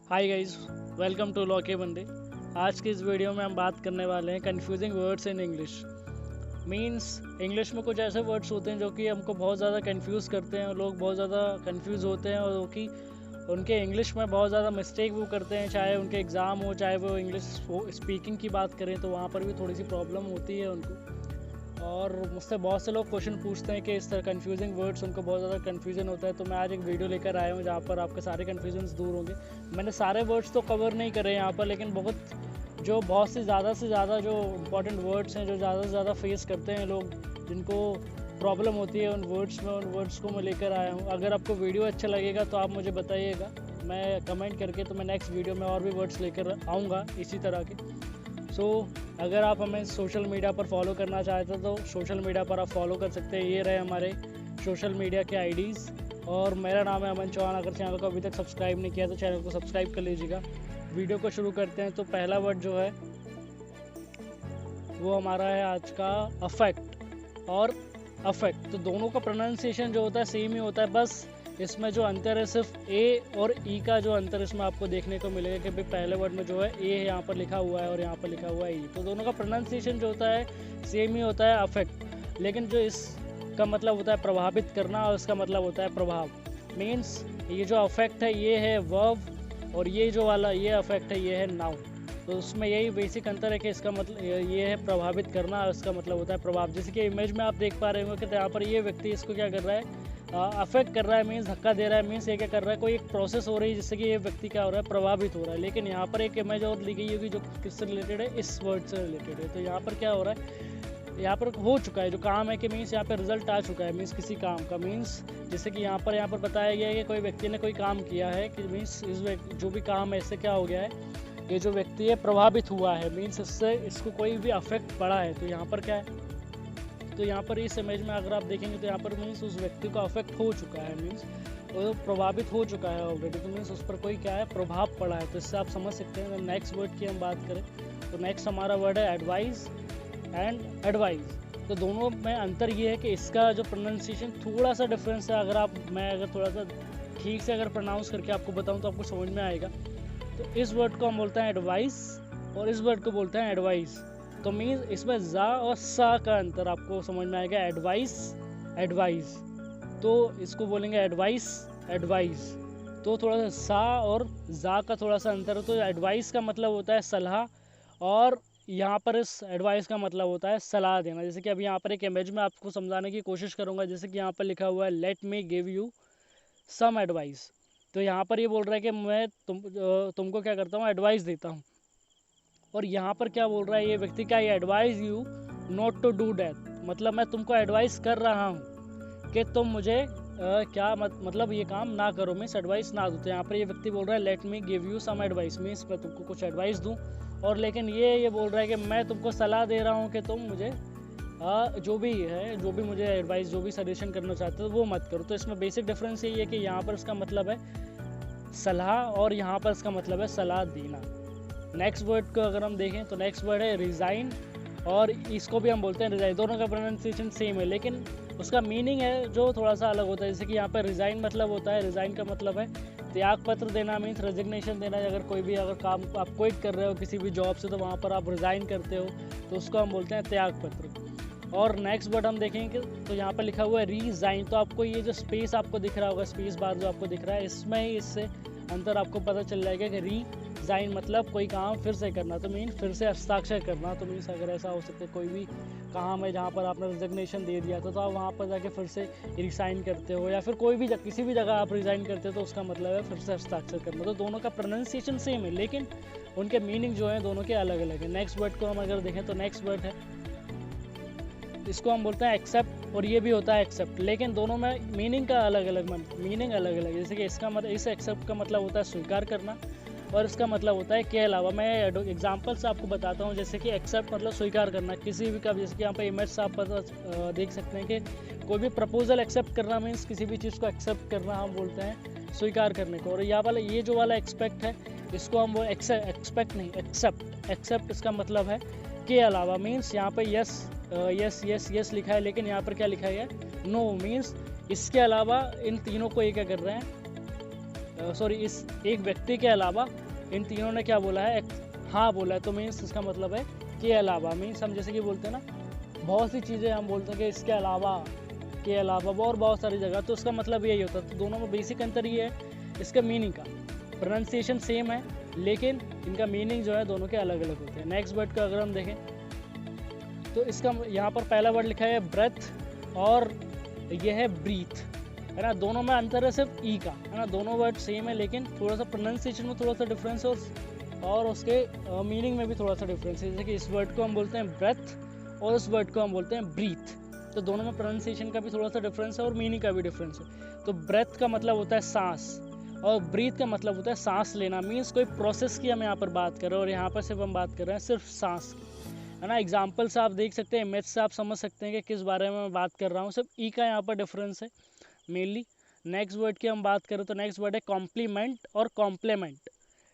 Hi guys, welcome to law के बंदे। आज की इस वीडियो में हम बात करने वाले हैं confusing words in English. Means English में कुछ ऐसे वर्ड्स होते हैं जो कि हमको बहुत ज़्यादा कंफ्यूज करते हैं। लोग बहुत ज़्यादा कंफ्यूज होते हैं और कि उनके इंग्लिश में बहुत ज़्यादा मिस्टेक वो करते हैं, चाहे उनके एग्ज़ाम हो, चाहे वो इंग्लिश स्पीकिंग की बात करें तो वहाँ पर भी थोड़ी सी प्रॉब्लम होती है उनको। और मुझसे बहुत से लोग क्वेश्चन पूछते हैं कि इस तरह कंफ्यूजिंग वर्ड्स उनको बहुत ज़्यादा कन्फ्यूजन होता है। तो मैं आज एक वीडियो लेकर आया हूँ जहाँ पर आपके सारे कन्फ्यूजन्स दूर होंगे। मैंने सारे वर्ड्स तो कवर नहीं करे यहाँ पर, लेकिन बहुत से ज़्यादा जो इंपॉर्टेंट वर्ड्स हैं, जो ज़्यादा से ज़्यादा फेस करते हैं लोग, जिनको प्रॉब्लम होती है उन वर्ड्स को मैं लेकर आया हूँ। अगर आपको वीडियो अच्छा लगेगा तो आप मुझे बताइएगा, मैं कमेंट करके तो मैं नेक्स्ट वीडियो में और भी वर्ड्स लेकर आऊँगा इसी तरह के। अगर आप हमें सोशल मीडिया पर फॉलो करना चाहते हो तो सोशल मीडिया पर आप फॉलो कर सकते हैं। ये रहे हमारे सोशल मीडिया के आईडीज़। और मेरा नाम है अमन चौहान। अगर चैनल को अभी तक सब्सक्राइब नहीं किया तो चैनल को सब्सक्राइब कर लीजिएगा। वीडियो को शुरू करते हैं। तो पहला वर्ड जो है वो हमारा है आज का अफेक्ट और अफेक्ट। तो दोनों का प्रोनाउंसिएशन जो होता है सेम ही होता है, बस इसमें जो अंतर है सिर्फ ए और ई का जो अंतर इसमें आपको देखने को मिलेगा कि भाई पहले वर्ड में जो है ए यहाँ पर लिखा हुआ है और यहाँ पर लिखा हुआ है ई। तो दोनों का प्रोनाउंसिएशन जो होता है सेम ही होता है, अफेक्ट। लेकिन जो इसका मतलब होता है प्रभावित करना और इसका मतलब होता है प्रभाव। मीन्स ये जो अफेक्ट है ये है वर्ब और ये जो वाला ये अफेक्ट है ये है नाउन। तो उसमें यही बेसिक अंतर है कि इसका मतलब ये है प्रभावित करना और इसका मतलब होता है प्रभाव। जैसे कि इमेज में आप देख पा रहे होंगे कि यहाँ पर ये व्यक्ति इसको क्या कर रहा है, अफेक्ट कर रहा है, मीन्स धक्का दे रहा है। मीन्स ये क्या कर रहा है, कोई एक प्रोसेस हो रही है जिससे कि ये व्यक्ति क्या हो रहा है, प्रभावित हो रहा है। लेकिन यहाँ पर एक इमेज और ली गई होगी जो किससे रिलेटेड है, इस वर्ड से रिलेटेड है। तो यहाँ पर क्या हो रहा है, यहाँ पर हो चुका है जो काम है कि मीन्स यहाँ पर रिजल्ट आ चुका है, मीन्स किसी काम का। मीन्स जैसे कि यहाँ पर बताया गया है कि कोई व्यक्ति ने कोई काम किया है कि मीन्स जो भी काम है इससे क्या हो गया है, ये जो व्यक्ति है प्रभावित हुआ है। मीन्स इससे इसको कोई भी अफेक्ट पड़ा है। तो यहाँ पर क्या है, तो यहाँ पर इस इमेज में अगर आप देखेंगे तो यहाँ पर मीन्स उस व्यक्ति को अफेक्ट हो चुका है, मीन्स वो प्रभावित हो चुका है ऑलरेडी। तो मीन्स उस पर कोई क्या है, प्रभाव पड़ा है। तो इससे आप समझ सकते हैं। नेक्स्ट वर्ड की हम बात करें तो नेक्स्ट हमारा वर्ड है एडवाइस एंड एडवाइस। तो दोनों में अंतर ये है कि इसका जो प्रोनाउंसिएशन थोड़ा सा डिफरेंस है। मैं अगर थोड़ा सा ठीक से अगर प्रोनाउंस करके आपको बताऊँ तो आपको समझ में आएगा। तो इस वर्ड को हम बोलते हैं एडवाइस और इस वर्ड को बोलते हैं एडवाइस। तो मीन्स इसमें जा और सा का अंतर आपको समझ में आएगा। एडवाइस एडवाइस, तो इसको बोलेंगे एडवाइस एडवाइस। तो थोड़ा सा सा और जा का थोड़ा सा अंतर है। तो एडवाइस का मतलब होता है सलाह और यहाँ पर इस एडवाइस का मतलब होता है सलाह देना। जैसे कि अभी यहाँ पर एक इमेज में आपको समझाने की कोशिश करूँगा। जैसे कि यहाँ पर लिखा हुआ है let me give you some advice. तो यहाँ पर ये बोल रहा है कि मैं तुमको क्या करता हूँ, एडवाइस देता हूँ। और यहाँ पर क्या बोल रहा है ये व्यक्ति, क्या ये advice you not to do that, मतलब मैं तुमको एडवाइस कर रहा हूँ कि तुम मुझे मतलब ये काम ना करो, मीन्स एडवाइस ना दो। तो यहाँ पर ये व्यक्ति बोल रहा है let me give you some advice, means मैं तुमको कुछ एडवाइस दूँ। और लेकिन ये बोल रहा है कि मैं तुमको सलाह दे रहा हूँ कि तुम मुझे जो भी मुझे एडवाइस, जो भी सजेशन करना चाहते हो वो मत करो। तो इसमें बेसिक डिफरेंस यही है कि यहाँ पर इसका मतलब है सलाह और यहाँ पर इसका मतलब है सलाह देना। नेक्स्ट वर्ड को अगर हम देखें तो नेक्स्ट वर्ड है रिज़ाइन और इसको भी हम बोलते हैं रिज़ाइन। दोनों का प्रोनाउंसिएशन सेम है लेकिन उसका मीनिंग है जो थोड़ा सा अलग होता है। जैसे कि यहाँ पर रिज़ाइन मतलब होता है, रिज़ाइन का मतलब है त्याग पत्र देना, मीन्स रेजिग्नेशन देना। अगर काम आप क्विट कर रहे हो किसी भी जॉब से तो वहाँ पर आप रिज़ाइन करते हो तो उसको हम बोलते हैं त्याग पत्र। और नेक्स्ट वर्ड हम देखेंगे तो यहाँ पर लिखा हुआ है रीज़ाइन। तो आपको ये जो स्पेस आपको दिख रहा होगा, स्पेस बार जो आपको दिख रहा है, इसमें ही इससे अंतर आपको पता चल जाएगा कि रीज़ाइन मतलब कोई काम फिर से करना। तो मीन फिर से हस्ताक्षर करना। तो मीन्स अगर ऐसा हो सकता है कोई भी काम है जहाँ पर आपने रिजिग्नेशन दे दिया था तो आप वहाँ पर जाके फिर से रिसाइन करते हो, या फिर कोई भी किसी भी जगह आप रिज़ाइन करते हो तो उसका मतलब है फिर से हस्ताक्षर करना। तो दोनों का प्रोनाउंसिएशन सेम है लेकिन उनके मीनिंग जो है दोनों के अलग अलग है। नेक्स्ट वर्ड को हम अगर देखें तो नेक्स्ट वर्ड है, इसको हम बोलते हैं एक्सेप्ट और ये भी होता है एक्सेप्ट, लेकिन दोनों में मीनिंग अलग अलग। जैसे कि इस एक्सेप्ट का मतलब होता है स्वीकार करना और इसका मतलब होता है के अलावा। मैं एग्जांपल से आपको बताता हूँ। जैसे कि एक्सेप्ट मतलब स्वीकार करना किसी भी का, जैसे कि यहाँ पे इमेज से आप देख सकते हैं कि कोई भी प्रपोजल एक्सेप्ट करना, मीन्स किसी भी चीज़ को एक्सेप्ट करना हम बोलते हैं स्वीकार करने को। और ये जो वाला एक्सपेक्ट है इसको हम एक्सपेक्ट नहीं एक्सेप्ट इसका मतलब है के अलावा। मीन्स यहाँ पे यस लिखा है लेकिन यहाँ पर क्या लिखा है, नो, मीन्स इसके अलावा इन तीनों को ये क्या कर रहे हैं, सॉरी इस एक व्यक्ति के अलावा इन तीनों ने क्या बोला है, हाँ बोला है, तो मीन्स इसका मतलब है के अलावा। मीन्स हम जैसे कि बोलते हैं ना, बहुत सी चीज़ें हम बोलते हैं कि इसके अलावा, के अलावा, और बहुत सारी जगह, तो उसका मतलब यही होता है। तो दोनों में बेसिक अंतर ये है इसका मीनिंग का। प्रोनाउंसिएशन सेम है लेकिन इनका मीनिंग जो है दोनों के अलग अलग होते हैं। नेक्स्ट वर्ड को अगर हम देखें तो इसका यहाँ पर पहला वर्ड लिखा है ब्रेथ और यह है ब्रीथ, है ना। दोनों में अंतर है सिर्फ ई का, है ना। दोनों वर्ड सेम है लेकिन थोड़ा सा प्रोनाउंसिएशन में थोड़ा सा डिफरेंस है और उसके मीनिंग में भी थोड़ा सा डिफरेंस है। जैसे कि इस वर्ड को हम बोलते हैं ब्रेथ और इस वर्ड को हम बोलते हैं ब्रीथ, तो दोनों में प्रोनाउंसिएशन का भी थोड़ा सा डिफरेंस है और मीनिंग का भी डिफरेंस है। तो ब्रेथ का मतलब होता है सांस और ब्रीथ का मतलब होता है सांस लेना। मीन्स कोई प्रोसेस की हम यहाँ पर बात कर रहे हैं और यहाँ पर सिर्फ हम बात कर रहे हैं सिर्फ सांस की, है ना। एग्जाम्पल से आप देख सकते हैं, इमेज से आप समझ सकते हैं कि किस बारे में मैं बात कर रहा हूँ। सिर्फ ई का यहाँ पर डिफरेंस है मेनली। नेक्स्ट वर्ड की हम बात करें तो नेक्स्ट वर्ड है कॉम्प्लीमेंट और कॉम्प्लीमेंट,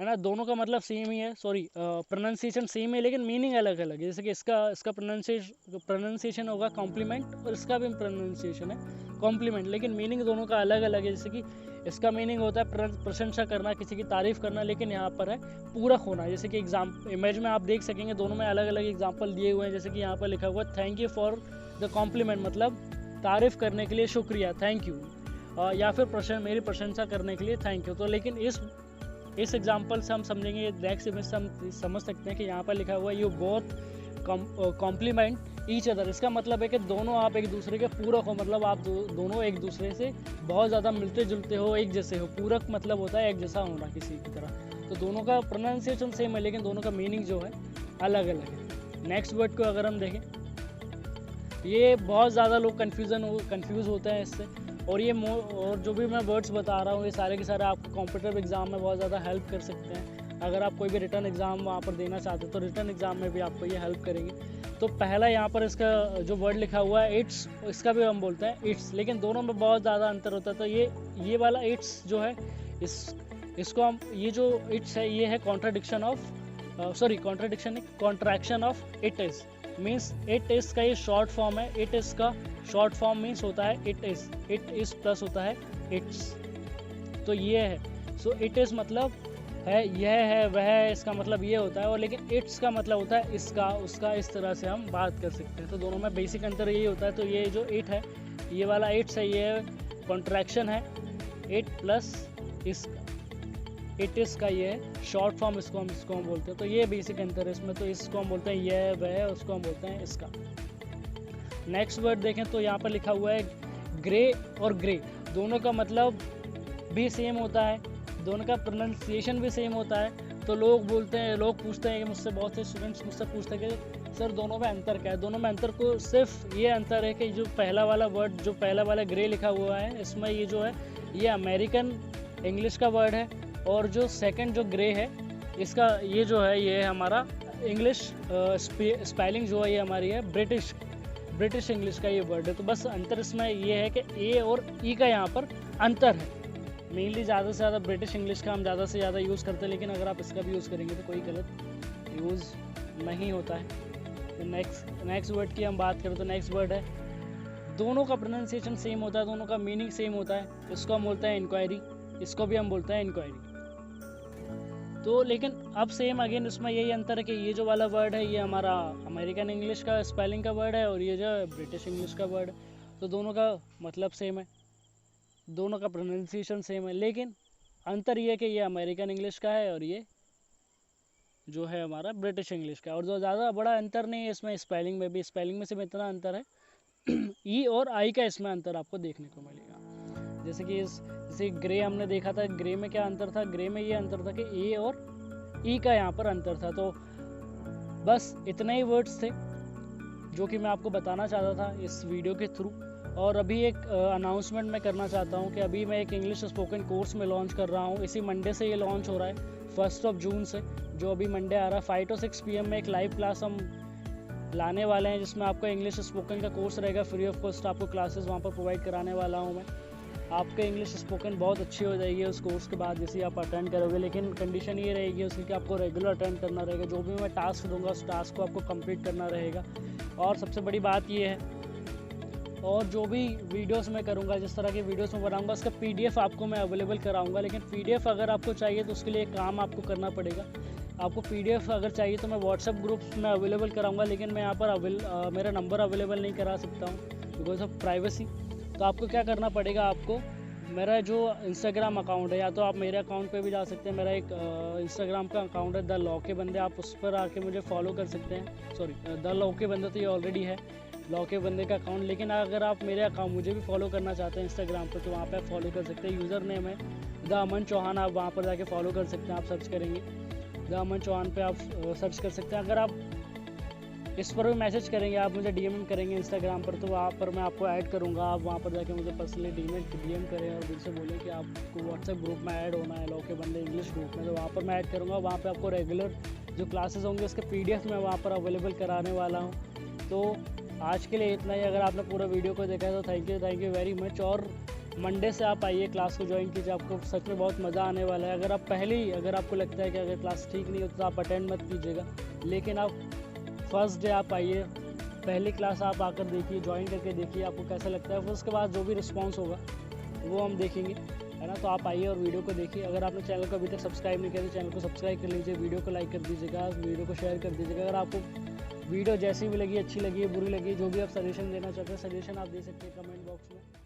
है ना। दोनों का मतलब सेम ही है, सॉरी प्रोनाउंसिएशन सेम है लेकिन मीनिंग अलग अलग है। जैसे कि इसका प्रोनाउंसिएशन होगा कॉम्प्लीमेंट और इसका भी प्रोनाउंसिएशन है कॉम्प्लीमेंट, लेकिन मीनिंग दोनों का अलग अलग है। जैसे कि इसका मीनिंग होता है प्रशंसा करना, किसी की तारीफ करना, लेकिन यहाँ पर है पूरक होना। जैसे कि इमेज में आप देख सकेंगे दोनों में अलग अलग एग्जाम्पल दिए हुए हैं। जैसे कि यहाँ पर लिखा हुआ है thank you for the compliment, मतलब तारीफ करने के लिए शुक्रिया, थैंक यू, या फिर मेरी प्रशंसा करने के लिए थैंक यू। तो लेकिन इस एग्जाम्पल से हम समझेंगे, नेक्स्ट इमेज से हम समझ सकते हैं कि यहाँ पर लिखा हुआ है you both compliment each other. इसका मतलब है कि दोनों आप एक दूसरे के पूरक हो, मतलब आप दोनों एक दूसरे से बहुत ज़्यादा मिलते जुलते हो, एक जैसे हो। पूरक मतलब होता है एक जैसा होना किसी की तरह। तो दोनों का प्रोनाउंसिएशन सेम है लेकिन दोनों का मीनिंग जो है अलग अलग है। नेक्स्ट वर्ड को अगर हम देखें, ये बहुत ज़्यादा लोग कन्फ्यूज़ होते हैं इससे, और जो भी मैं वर्ड्स बता रहा हूँ ये सारे के सारे आपको कॉम्पिटिटिव एग्जाम में बहुत ज़्यादा हेल्प कर सकते हैं। अगर आप कोई भी रिटर्न एग्ज़ाम वहाँ पर देना चाहते हो तो रिटर्न एग्ज़ाम में भी आपको ये हेल्प करेंगे। तो पहला यहाँ पर इसका जो वर्ड लिखा हुआ है इट्स, इसका भी हम बोलते हैं इट्स, लेकिन दोनों में बहुत ज़्यादा अंतर होता है। तो ये वाला इट्स जो है इसको हम, ये जो इट्स है ये है contraction of it is. Means it is का ये शॉर्ट फॉर्म है। इट इज़ का शॉर्ट फॉर्म मीन्स होता है इट इज़ प्लस होता है इट्स, तो ये है। सो इट इज़ मतलब है, यह है, वह है, इसका मतलब ये होता है। और लेकिन इट्स का मतलब होता है इसका, उसका, इस तरह से हम बात कर सकते हैं। तो दोनों में बेसिक अंतर यही होता है। तो ये जो इट है, ये वाला इट्स है, ये कॉन्ट्रैक्शन है इट प्लस इसका, इट इस का ये शॉर्ट फॉर्म, इसको हम बोलते हैं। तो ये बेसिक अंतर है इसमें। तो इसको हम बोलते हैं यह, वह, उसको हम बोलते हैं इसका। नेक्स्ट वर्ड देखें तो यहाँ पर लिखा हुआ है ग्रे और ग्रे, दोनों का मतलब भी सेम होता है, दोनों का प्रोनाउंसिएशन भी सेम होता है। तो लोग पूछते हैं कि मुझसे, बहुत से स्टूडेंट्स मुझसे पूछते हैं कि सर दोनों में अंतर क्या है। दोनों में अंतर को सिर्फ ये अंतर है कि जो पहला वाला वर्ड, जो पहला वाला ग्रे लिखा हुआ है, इसमें ये जो है ये अमेरिकन इंग्लिश का वर्ड है, और जो सेकंड जो ग्रे है इसका ये जो है ये हमारा इंग्लिश स्पेलिंग जो है ये हमारी है ब्रिटिश इंग्लिश का ये वर्ड है। तो बस अंतर इसमें ये है कि ए और ई का यहाँ पर अंतर है। मेनली ज़्यादा से ज़्यादा ब्रिटिश इंग्लिश का हम ज़्यादा से ज़्यादा यूज़ करते हैं, लेकिन अगर आप इसका भी यूज़ करेंगे तो कोई गलत यूज़ नहीं होता है। तो नेक्स्ट वर्ड की हम बात करें तो नेक्स्ट वर्ड है, दोनों का प्रोनाउंसिएशन सेम होता है, दोनों का मीनिंग सेम होता है। इसको हम बोलते हैं इंक्वायरी, इसको भी हम बोलते हैं इंक्वायरी। तो लेकिन अब सेम अगेन इसमें यही अंतर है कि ये जो वाला वर्ड है ये हमारा अमेरिकन इंग्लिश का स्पेलिंग का वर्ड है और ये जो है ब्रिटिश इंग्लिश का वर्ड है। तो दोनों का मतलब सेम है, दोनों का प्रोनाउंसिएशन सेम है, लेकिन अंतर ये है कि ये अमेरिकन इंग्लिश का है और ये जो है हमारा ब्रिटिश इंग्लिश का। और जो ज़्यादा बड़ा अंतर नहीं है इसमें, स्पेलिंग में भी, स्पेलिंग में सिर्फ इतना अंतर है ई और आई का इसमें अंतर आपको देखने को मिलेगा। जैसे ग्रे हमने देखा था, ग्रे में क्या अंतर था, ग्रे में ये अंतर था कि ए और ई का यहाँ पर अंतर था। तो बस इतने ही वर्ड्स थे जो कि मैं आपको बताना चाहता था इस वीडियो के थ्रू। और अभी एक अनाउंसमेंट मैं करना चाहता हूँ कि अभी मैं एक इंग्लिश स्पोकन कोर्स में लॉन्च कर रहा हूँ। इसी मंडे से ये लॉन्च हो रहा है, 1 जून से, जो अभी मंडे आ रहा है। 5 to 6 PM में एक लाइव क्लास हम लाने वाले हैं जिसमें आपका इंग्लिश स्पोकन का कोर्स रहेगा, फ्री ऑफ कॉस्ट आपको क्लासेस वहाँ पर प्रोवाइड कराने वाला हूँ मैं। आपका इंग्लिश स्पोकन बहुत अच्छी हो जाएगी उस कोर्स के बाद जैसे आप अटेंड करोगे, लेकिन कंडीशन ये रहेगी उसकी कि आपको रेगुलर अटेंड करना रहेगा। जो भी मैं टास्क दूंगा उस टास्क को आपको कंप्लीट करना रहेगा। और सबसे बड़ी बात ये है, और जो भी वीडियोस मैं करूँगा, जिस तरह की वीडियोस मैं बनाऊँगा, उसका PDF आपको मैं अवेलेबल कराऊँगा। लेकिन PDF अगर आपको चाहिए तो उसके लिए एक काम आपको करना पड़ेगा। आपको PDF अगर चाहिए तो मैं व्हाट्सएप ग्रुप में अवेलेबल कराऊँगा, लेकिन मैं यहाँ पर मेरा नंबर अवेलेबल नहीं करा सकता हूँ बिकॉज ऑफ प्राइवेसी। तो आपको क्या करना पड़ेगा, आपको मेरा जो इंस्टाग्राम अकाउंट है, या तो आप मेरे अकाउंट पे भी जा सकते हैं। मेरा एक इंस्टाग्राम का अकाउंट है द लॉ के बंदे, आप उस पर आके मुझे फॉलो कर सकते हैं। सॉरी, द लॉ के बंदे तो ये ऑलरेडी है, लॉ के बंदे का अकाउंट। लेकिन अगर आप मेरे अकाउंट मुझे भी फॉलो करना चाहते हैं इंस्टाग्राम पर, तो वहाँ पे आप फॉलो कर सकते हैं। यूज़र नेम है द अमन चौहान, आप वहाँ पर जाके फॉलो कर सकते हैं। आप सर्च करेंगे द अमन चौहान पे, आप सर्च कर सकते हैं। अगर आप इस पर भी मैसेज करेंगे, आप मुझे DM करेंगे इंस्टाग्राम पर, तो वहाँ पर मैं आपको ऐड करूँगा। आप वहाँ पर जाके मुझे पर्सनली DM करें और मुझसे बोलें कि आपको व्हाट्सएप ग्रुप में ऐड होना है, लॉ के बंदे इंग्लिश ग्रुप में, तो वहाँ पर मैं ऐड करूँगा। वहाँ पे आपको रेगुलर जो क्लासेस होंगे उसके PDF मैं वहाँ पर अवेलेबल कराने वाला हूँ। तो आज के लिए इतना ही। अगर आपने पूरा वीडियो को देखा है तो थैंक यू वेरी मच। और मंडे से आप आइए, क्लास को ज्वाइन कीजिए, आपको सच में बहुत मज़ा आने वाला है। अगर आपको लगता है कि अगर क्लास ठीक नहीं होती तो आप अटेंड मत कीजिएगा, लेकिन आप फर्स्ट डे आप आइए, पहली क्लास आप आकर देखिए, ज्वाइन करके देखिए आपको कैसा लगता है। फिर उसके बाद जो भी रिस्पांस होगा वो हम देखेंगे, है ना। तो आप आइए और वीडियो को देखिए। अगर आपने चैनल को अभी तक सब्सक्राइब नहीं किया तो चैनल को सब्सक्राइब कर लीजिए, वीडियो को लाइक कर दीजिएगा, वीडियो को शेयर कर दीजिएगा। अगर आपको वीडियो जैसी भी लगी, अच्छी लगी, बुरी लगी, जो भी आप सजेशन देना चाहते हैं, सजेशन आप दे सकते हैं कमेंट बॉक्स में।